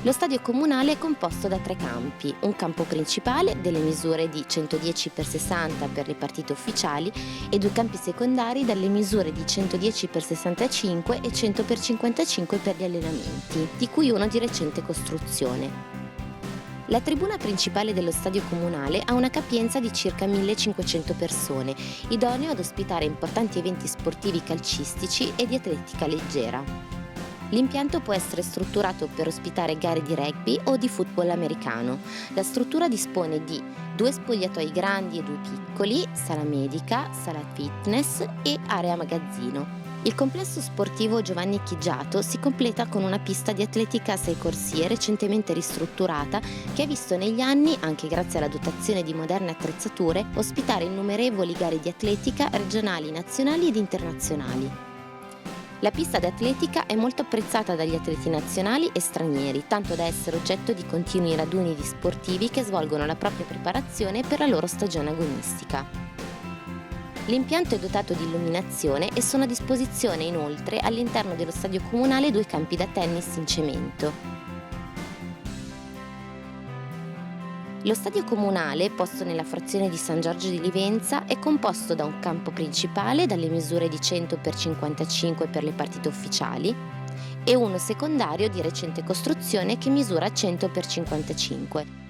Lo stadio comunale è composto da 3 campi, un campo principale delle misure di 110x60 per le partite ufficiali e 2 campi secondari dalle misure di 110x65 e 100x55 per gli allenamenti, di cui uno di recente costruzione. La tribuna principale dello stadio comunale ha una capienza di circa 1500 persone, idoneo ad ospitare importanti eventi sportivi calcistici e di atletica leggera. L'impianto può essere strutturato per ospitare gare di rugby o di football americano. La struttura dispone di 2 spogliatoi grandi e 2 piccoli, sala medica, sala fitness e area magazzino. Il complesso sportivo Giovanni Chiggiato si completa con una pista di atletica a 6 corsie recentemente ristrutturata che ha visto negli anni, anche grazie alla dotazione di moderne attrezzature, ospitare innumerevoli gare di atletica regionali, nazionali ed internazionali. La pista d'atletica è molto apprezzata dagli atleti nazionali e stranieri, tanto da essere oggetto di continui raduni di sportivi che svolgono la propria preparazione per la loro stagione agonistica. L'impianto è dotato di illuminazione e sono a disposizione inoltre all'interno dello stadio comunale 2 campi da tennis in cemento. Lo stadio comunale, posto nella frazione di San Giorgio di Livenza, è composto da un campo principale dalle misure di 100x55 per le partite ufficiali e uno secondario di recente costruzione che misura 100x55.